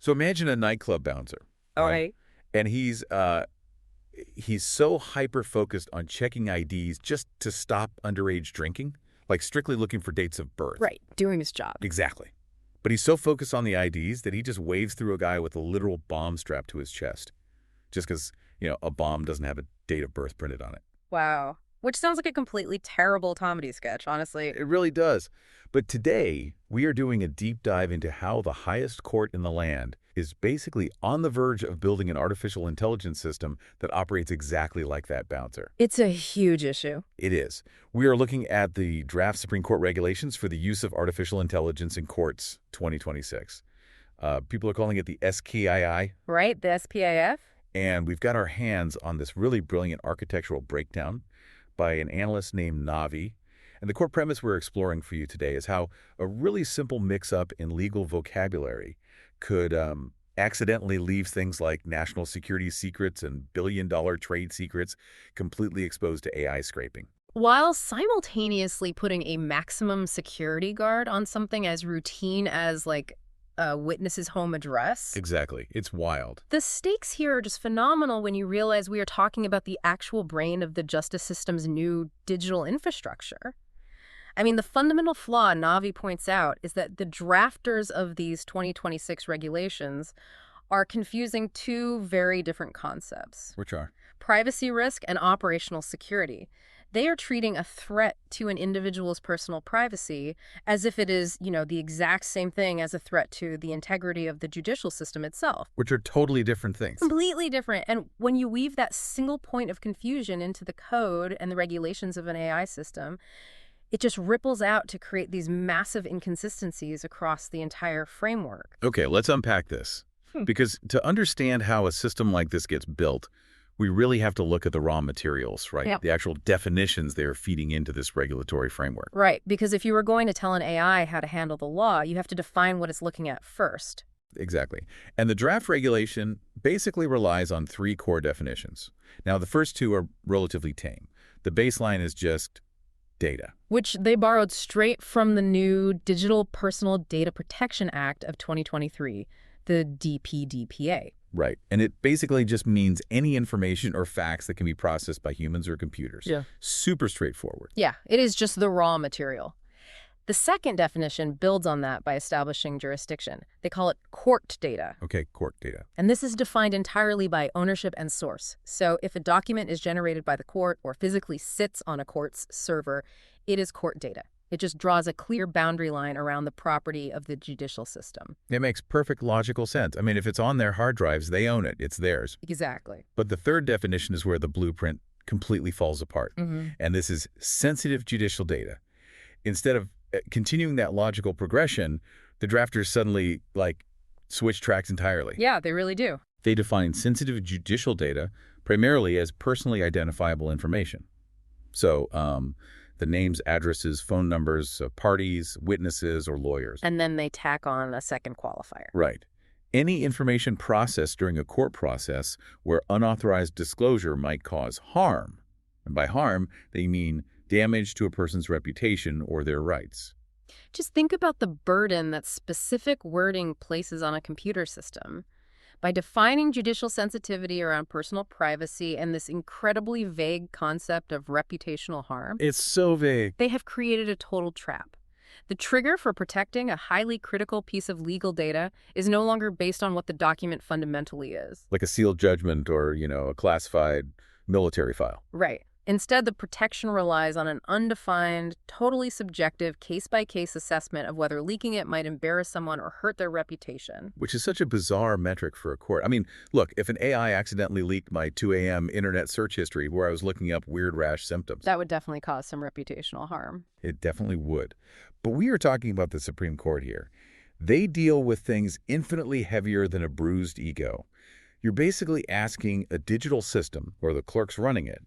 So imagine a nightclub bouncer, All right? right. And he's so hyper-focused on checking IDs just to stop underage drinking, like strictly looking for dates of birth. Right. Doing his job. Exactly. But he's so focused on the IDs that he just waves through a guy with a literal bomb strapped to his chest, just because, a bomb doesn't have a date of birth printed on it. Wow. Which sounds like a completely terrible comedy sketch, honestly. It really does. But today, we are doing a deep dive into how the highest court in the land is basically on the verge of building an artificial intelligence system that operates exactly like that bouncer. It's a huge issue. It is. We are looking at the draft Supreme Court regulations for the use of artificial intelligence in courts 2026. People are calling it the SKII. Right? The SPAF? And we've got our hands on this really brilliant architectural breakdown by an analyst named Naavi. And the core premise we're exploring for you today is how a really simple mix-up in legal vocabulary could accidentally leave things like national security secrets and billion-dollar trade secrets completely exposed to AI scraping. While simultaneously putting a maximum security guard on something as routine as, like, a witness's home address. Exactly. It's wild. The stakes here are just phenomenal when you realize we are talking about the actual brain of the justice system's new digital infrastructure. I mean, the fundamental flaw Naavi points out is that the drafters of these 2026 regulations are confusing two very different concepts: Which are? privacy risk and operational security. They are treating a threat to an individual's personal privacy as if it is, the exact same thing as a threat to the integrity of the judicial system itself. Which are totally different things. Completely different. And when you weave that single point of confusion into the code and the regulations of an AI system, it just ripples out to create these massive inconsistencies across the entire framework. Okay, let's unpack this. Because to understand how a system like this gets built, we really have to look at the raw materials, right? Yep. The actual definitions they're feeding into this regulatory framework. Right, because if you were going to tell an AI how to handle the law, you have to define what it's looking at first. Exactly. And the draft regulation basically relies on three core definitions. Now, the first two are relatively tame. The baseline is just data. Which they borrowed straight from the new Digital Personal Data Protection Act of 2023, the DPDPA. Right. And it basically just means any information or facts that can be processed by humans or computers. Yeah. Super straightforward. Yeah, it is just the raw material. The second definition builds on that by establishing jurisdiction. They call it court data. Okay, court data. And this is defined entirely by ownership and source. So if a document is generated by the court or physically sits on a court's server, it is court data. It just draws a clear boundary line around the property of the judicial system. It makes perfect logical sense. I mean, if it's on their hard drives, they own it. It's theirs. Exactly. But the third definition is where the blueprint completely falls apart. And this is sensitive judicial data. Instead of continuing that logical progression, the drafters suddenly, switch tracks entirely. Yeah, they really do. They define sensitive judicial data primarily as personally identifiable information. So, the names, addresses, phone numbers of parties, witnesses, or lawyers. And then they tack on a second qualifier. Right. Any information processed during a court process where unauthorized disclosure might cause harm. And by harm, they mean damage to a person's reputation or their rights. Just think about the burden that specific wording places on a computer system. By defining judicial sensitivity around personal privacy and this incredibly vague concept of reputational harm, It's so vague. they have created a total trap. The trigger for protecting a highly critical piece of legal data is no longer based on what the document fundamentally is. Like a sealed judgment or, a classified military file. Right. Instead, the protection relies on an undefined, totally subjective, case-by-case assessment of whether leaking it might embarrass someone or hurt their reputation. Which is such a bizarre metric for a court. I mean, look, if an AI accidentally leaked my 2 a.m. internet search history where I was looking up weird rash symptoms, That would definitely cause some reputational harm. it definitely would. But we are talking about the Supreme Court here. They deal with things infinitely heavier than a bruised ego. You're basically asking a digital system, or the clerks running it,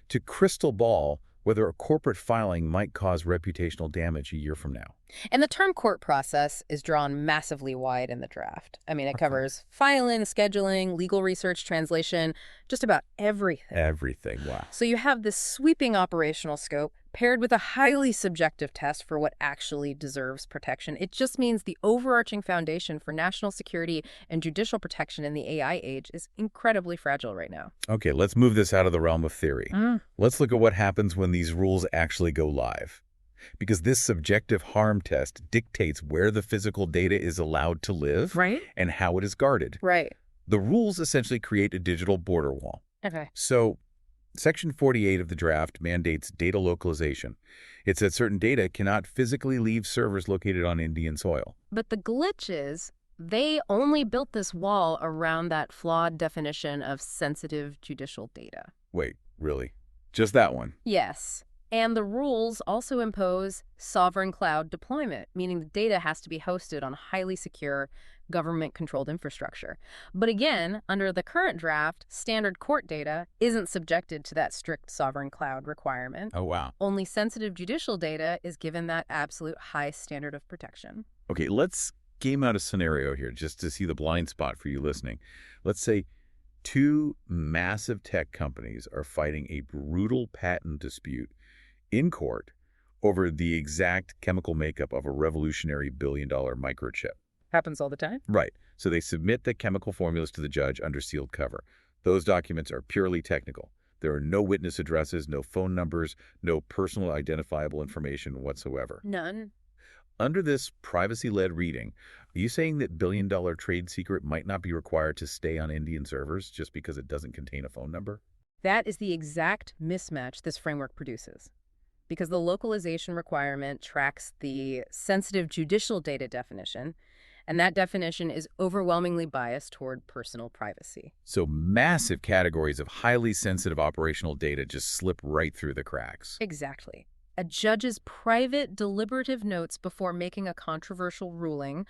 to crystal ball whether a corporate filing might cause reputational damage a year from now. And the term court process is drawn massively wide in the draft. I mean, it Okay. covers filing, scheduling, legal research, translation, just about everything. Everything, wow. So you have this sweeping operational scope paired with a highly subjective test for what actually deserves protection. It just means the overarching foundation for national security and judicial protection in the AI age is incredibly fragile right now. Okay, let's move this out of the realm of theory. Mm. Let's look at what happens when these rules actually go live. Because this subjective harm test dictates where the physical data is allowed to live Right? and how it is guarded. Right. The rules essentially create a digital border wall. Okay. So, Section 48 of the draft mandates data localization. It says certain data cannot physically leave servers located on Indian soil. But the glitch is they only built this wall around that flawed definition of sensitive judicial data. Wait, really? Just that one? Yes. And the rules also impose sovereign cloud deployment, meaning the data has to be hosted on highly secure government-controlled infrastructure. But again, under the current draft, standard court data isn't subjected to that strict sovereign cloud requirement. Oh, wow. Only sensitive judicial data is given that absolute high standard of protection. Okay, let's game out a scenario here just to see the blind spot for you listening. Let's say two massive tech companies are fighting a brutal patent dispute in court over the exact chemical makeup of a revolutionary billion-dollar microchip. Happens all the time. Right. So they submit the chemical formulas to the judge under sealed cover. Those documents are purely technical. There are no witness addresses, no phone numbers, no personal identifiable information whatsoever. None. Under this privacy-led reading, are you saying that billion-dollar trade secret might not be required to stay on Indian servers just because it doesn't contain a phone number? That is the exact mismatch this framework produces. Because the localization requirement tracks the sensitive judicial data definition, and that definition is overwhelmingly biased toward personal privacy. So massive categories of highly sensitive operational data just slip right through the cracks. Exactly. A judge's private deliberative notes before making a controversial ruling,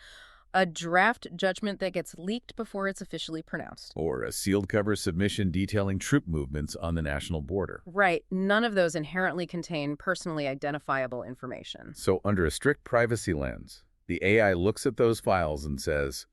a draft judgment that gets leaked before it's officially pronounced. Or a sealed cover submission detailing troop movements on the national border. Right. None of those inherently contain personally identifiable information. So under a strict privacy lens, the AI looks at those files and says,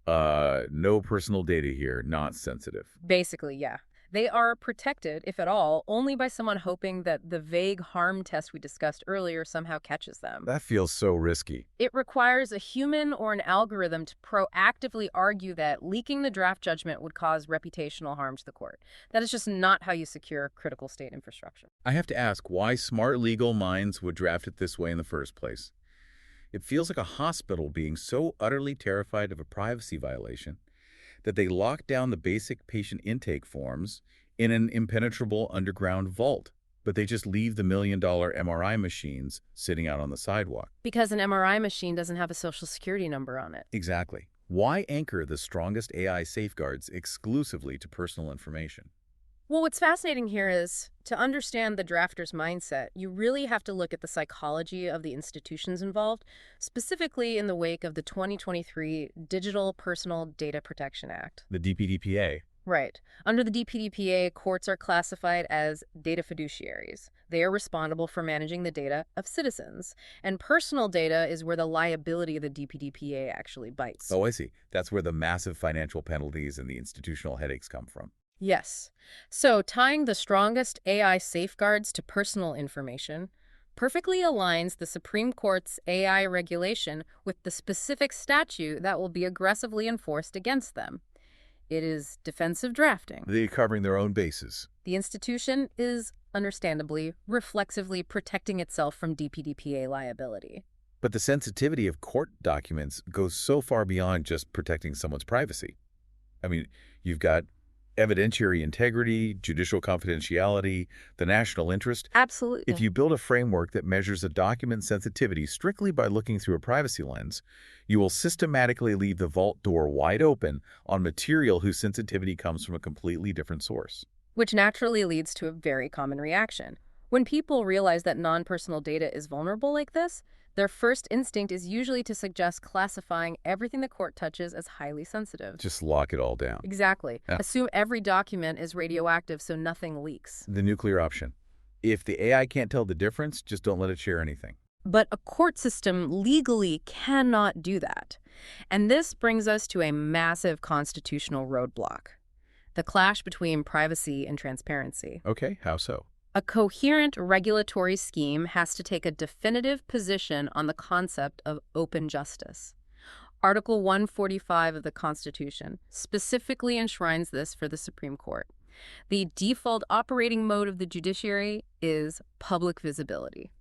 no personal data here, not sensitive. Basically, yeah. They are protected, if at all, only by someone hoping that the vague harm test we discussed earlier somehow catches them. That feels so risky. It requires a human or an algorithm to proactively argue that leaking the draft judgment would cause reputational harm to the court. That is just not how you secure critical state infrastructure. I have to ask why smart legal minds would draft it this way in the first place. It feels like a hospital being so utterly terrified of a privacy violation that they lock down the basic patient intake forms in an impenetrable underground vault, but they just leave the million-dollar MRI machines sitting out on the sidewalk. Because an MRI machine doesn't have a social security number on it. Exactly. Why anchor the strongest AI safeguards exclusively to personal information? Well, what's fascinating here is, to understand the drafter's mindset, you really have to look at the psychology of the institutions involved, specifically in the wake of the 2023 Digital Personal Data Protection Act. The DPDPA. Right. Under the DPDPA, courts are classified as data fiduciaries. They are responsible for managing the data of citizens. And personal data is where the liability of the DPDPA actually bites. Oh, I see. That's where the massive financial penalties and the institutional headaches come from. Yes. So tying the strongest AI safeguards to personal information perfectly aligns the Supreme Court's AI regulation with the specific statute that will be aggressively enforced against them. It is defensive drafting. They're covering their own bases. The institution is, understandably, reflexively protecting itself from DPDPA liability. But the sensitivity of court documents goes so far beyond just protecting someone's privacy. I mean, you've got evidentiary integrity, judicial confidentiality, the national interest. Absolutely. If you build a framework that measures a document's sensitivity strictly by looking through a privacy lens, you will systematically leave the vault door wide open on material whose sensitivity comes from a completely different source. Which naturally leads to a very common reaction. When people realize that non-personal data is vulnerable like this, their first instinct is usually to suggest classifying everything the court touches as highly sensitive. Just lock it all down. Exactly. Yeah. Assume every document is radioactive so nothing leaks. The nuclear option. If the AI can't tell the difference, just don't let it share anything. But a court system legally cannot do that. And this brings us to a massive constitutional roadblock: the clash between privacy and transparency. Okay, how so? A coherent regulatory scheme has to take a definitive position on the concept of open justice. Article 145 of the Constitution specifically enshrines this for the Supreme Court. The default operating mode of the judiciary is public visibility.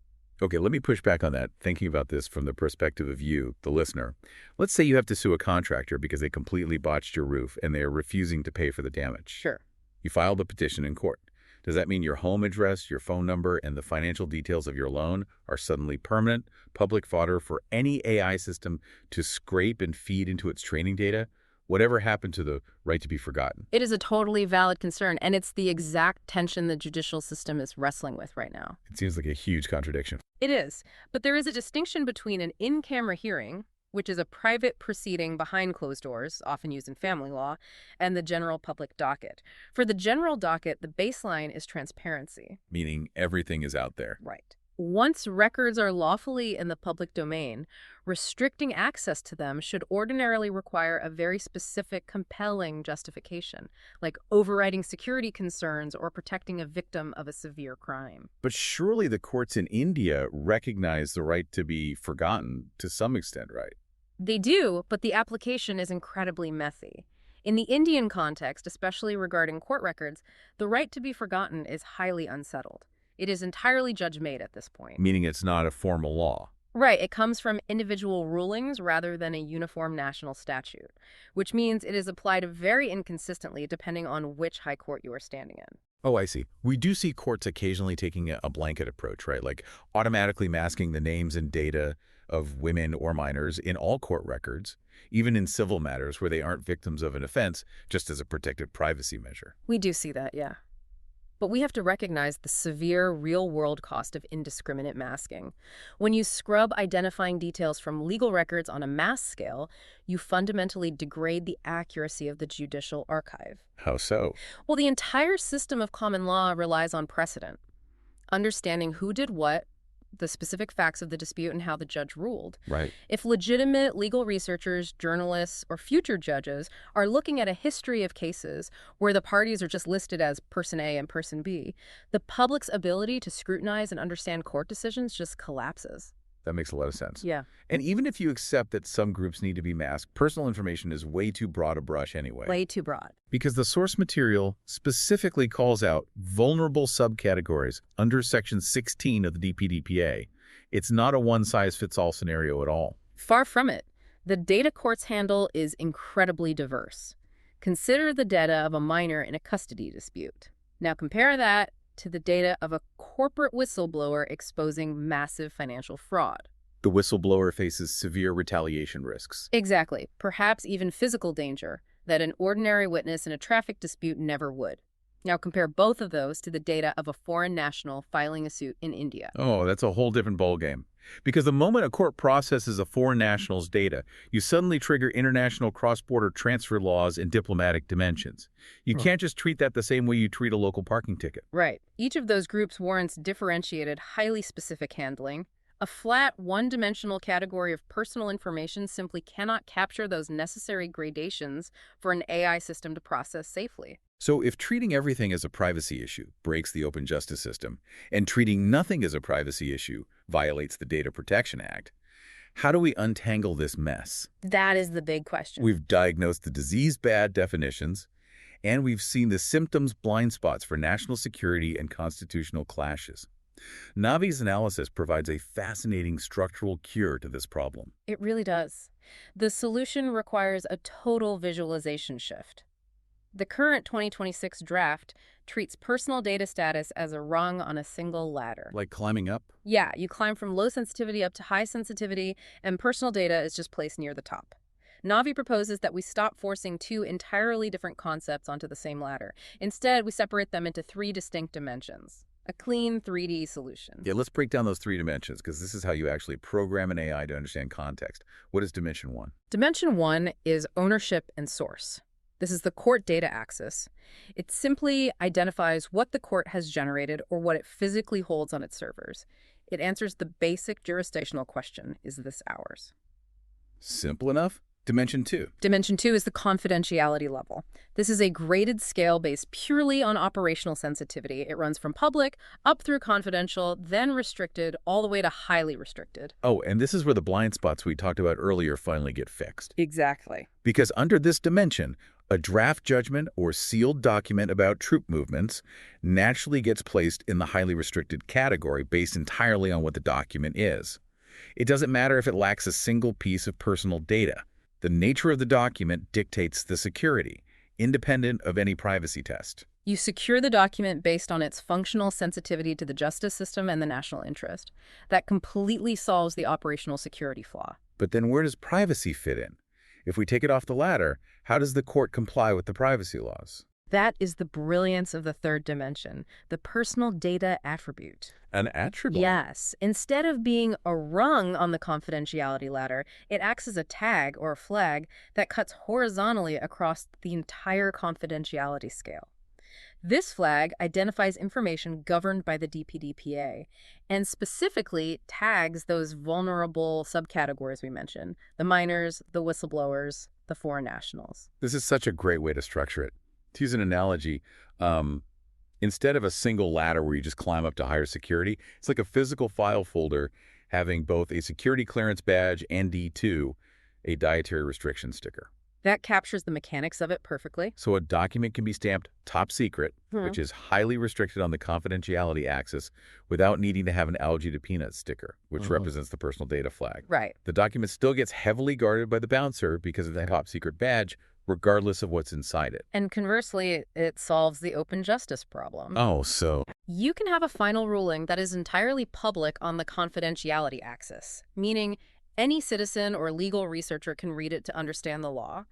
Okay, let me push back on that, thinking about this from the perspective of you, the listener. Let's say you have to sue a contractor because they completely botched your roof and they are refusing to pay for the damage. Sure. You filed a petition in court. Does that mean your home address, your phone number, and the financial details of your loan are suddenly permanent, public fodder for any AI system to scrape and feed into its training data? Whatever happened to the right to be forgotten? It is a totally valid concern, and it's the exact tension the judicial system is wrestling with right now. It seems like a huge contradiction. It is, but there is a distinction between an in-camera hearing, which is a private proceeding behind closed doors, often used in family law, and the general public docket. For the general docket, the baseline is transparency. Meaning everything is out there. Right. Once records are lawfully in the public domain, restricting access to them should ordinarily require a very specific, compelling justification, like overriding security concerns or protecting a victim of a severe crime. But surely the courts in India recognize the right to be forgotten to some extent, right? They do, but the application is incredibly messy. In the Indian context, especially regarding court records, the right to be forgotten is highly unsettled. It is entirely judge-made at this point. Meaning it's not a formal law. Right, it comes from individual rulings rather than a uniform national statute, which means it is applied very inconsistently depending on which high court you are standing in. Oh, I see. We do see courts occasionally taking a blanket approach, right? Like automatically masking the names and data of women or minors in all court records, even in civil matters where they aren't victims of an offense, just as a protective privacy measure. We do see that, yeah. But we have to recognize the severe real-world cost of indiscriminate masking. When you scrub identifying details from legal records on a mass scale, you fundamentally degrade the accuracy of the judicial archive. How so? Well, the entire system of common law relies on precedent. Understanding who did what, the specific facts of the dispute, and how the judge ruled. Right. If legitimate legal researchers, journalists, or future judges are looking at a history of cases where the parties are just listed as person A and person B, the public's ability to scrutinize and understand court decisions just collapses. That makes a lot of sense. Yeah. And even if you accept that some groups need to be masked, personal information is way too broad a brush anyway. Way too broad. Because the source material specifically calls out vulnerable subcategories under Section 16 of the DPDPA. It's not a one-size-fits-all scenario at all. Far from it. The data courts handle is incredibly diverse. Consider the data of a minor in a custody dispute. Now compare that to the data of a corporate whistleblower exposing massive financial fraud. The whistleblower faces severe retaliation risks. Exactly. Perhaps even physical danger that an ordinary witness in a traffic dispute never would. Now compare both of those to the data of a foreign national filing a suit in India. Oh, that's a whole different ballgame. Because the moment a court processes a foreign national's data, you suddenly trigger international cross-border transfer laws and diplomatic dimensions. You can't just treat that the same way you treat a local parking ticket. Right. Each of those groups warrants differentiated, highly specific handling. A flat, one-dimensional category of personal information simply cannot capture those necessary gradations for an AI system to process safely. So if treating everything as a privacy issue breaks the open justice system, and treating nothing as a privacy issue violates the Data Protection Act, how do we untangle this mess? That is the big question. We've diagnosed the disease-bad definitions, and we've seen the symptoms blind spots for national security and constitutional clashes. Naavi's analysis provides a fascinating structural cure to this problem. It really does. The solution requires a total visualization shift. The current 2026 draft treats personal data status as a rung on a single ladder. Like climbing up? Yeah, you climb from low sensitivity up to high sensitivity, and personal data is just placed near the top. Naavi proposes that we stop forcing two entirely different concepts onto the same ladder. Instead, we separate them into three distinct dimensions. A clean 3D solution. Yeah, let's break down those three dimensions, because this is how you actually program an AI to understand context. What is dimension one? Dimension one is ownership and source. This is the court data axis. It simply identifies what the court has generated or what it physically holds on its servers. It answers the basic jurisdictional question, is this ours? Simple enough? Dimension 2. Dimension 2 is the confidentiality level. This is a graded scale based purely on operational sensitivity. It runs from public, up through confidential, then restricted, all the way to highly restricted. Oh, and this is where the blind spots we talked about earlier finally get fixed. Exactly. Because under this dimension, a draft judgment or sealed document about troop movements naturally gets placed in the highly restricted category based entirely on what the document is. It doesn't matter if it lacks a single piece of personal data. The nature of the document dictates the security, independent of any privacy test. You secure the document based on its functional sensitivity to the justice system and the national interest. That completely solves the operational security flaw. But then where does privacy fit in? If we take it off the ladder, how does the court comply with the privacy laws? That is the brilliance of the third dimension, the personal data attribute. An attribute? Yes. Instead of being a rung on the confidentiality ladder, it acts as a tag or a flag that cuts horizontally across the entire confidentiality scale. This flag identifies information governed by the DPDPA and specifically tags those vulnerable subcategories we mentioned, the minors, the whistleblowers, the foreign nationals. This is such a great way to structure it. To use an analogy, instead of a single ladder where you just climb up to higher security, it's like a physical file folder having both a security clearance badge and D2, a dietary restriction sticker. That captures the mechanics of it perfectly. So a document can be stamped top secret, which is highly restricted on the confidentiality axis, without needing to have an algae to peanut sticker, which represents the personal data flag. Right. The document still gets heavily guarded by the bouncer because of the top secret badge, regardless of what's inside it. And conversely, it solves the open justice problem. Oh, so You can have a final ruling that is entirely public on the confidentiality axis, meaning any citizen or legal researcher can read it to understand the law.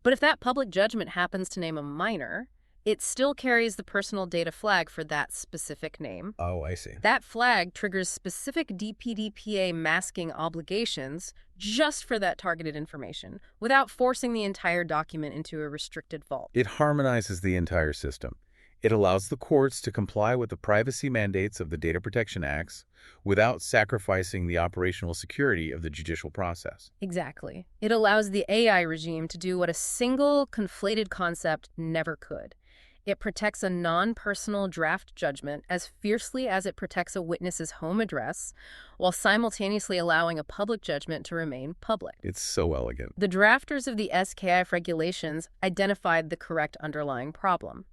But if that public judgment happens to name a minor, it still carries the personal data flag for that specific name. Oh, I see. That flag triggers specific DPDPA masking obligations just for that targeted information, without forcing the entire document into a restricted vault. It harmonizes the entire system. It allows the courts to comply with the privacy mandates of the Data Protection Acts without sacrificing the operational security of the judicial process. Exactly. It allows the AI regime to do what a single conflated concept never could. It protects a non-personal draft judgment as fiercely as it protects a witness's home address, while simultaneously allowing a public judgment to remain public. It's so elegant. The drafters of the SKIF regulations identified the correct underlying problem.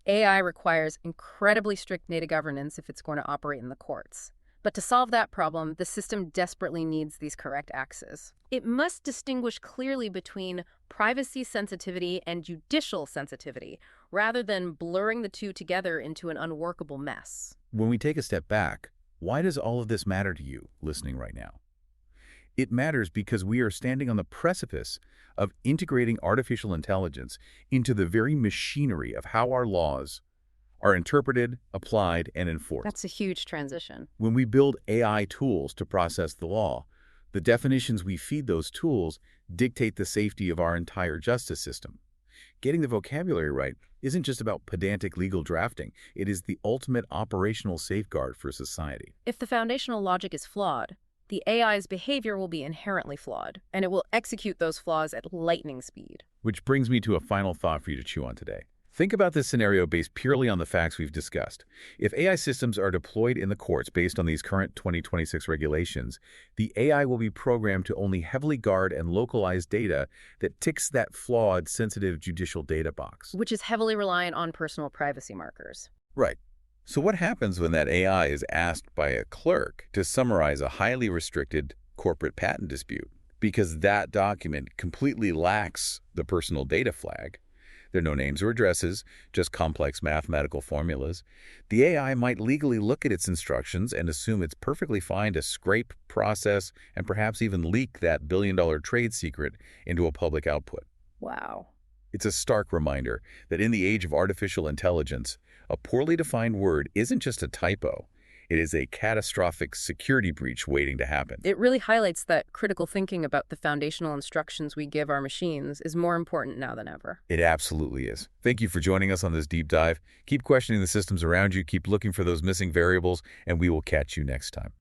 AI requires incredibly strict data governance if it's going to operate in the courts. But to solve that problem, the system desperately needs these correct axes. It must distinguish clearly between privacy sensitivity and judicial sensitivity, rather than blurring the two together into an unworkable mess. When we take a step back, why does all of this matter to you listening right now? It matters because we are standing on the precipice of integrating artificial intelligence into the very machinery of how our laws are interpreted, applied, and enforced. That's a huge transition. When we build AI tools to process the law, the definitions we feed those tools dictate the safety of our entire justice system. Getting the vocabulary right isn't just about pedantic legal drafting. It is the ultimate operational safeguard for society. If the foundational logic is flawed, the AI's behavior will be inherently flawed, and it will execute those flaws at lightning speed. Which brings me to a final thought for you to chew on today. Think about this scenario based purely on the facts we've discussed. If AI systems are deployed in the courts based on these current 2026 regulations, the AI will be programmed to only heavily guard and localize data that ticks that flawed, sensitive judicial data box. Which is heavily reliant on personal privacy markers. Right. So what happens when that AI is asked by a clerk to summarize a highly restricted corporate patent dispute? Because that document completely lacks the personal data flag. There are no names or addresses, just complex mathematical formulas. The AI might legally look at its instructions and assume it's perfectly fine to scrape, process, and perhaps even leak that billion-dollar trade secret into a public output. Wow. It's a stark reminder that in the age of artificial intelligence, a poorly defined word isn't just a typo. It is a catastrophic security breach waiting to happen. It really highlights that critical thinking about the foundational instructions we give our machines is more important now than ever. It absolutely is. Thank you for joining us on this deep dive. Keep questioning the systems around you, keep looking for those missing variables, and we will catch you next time.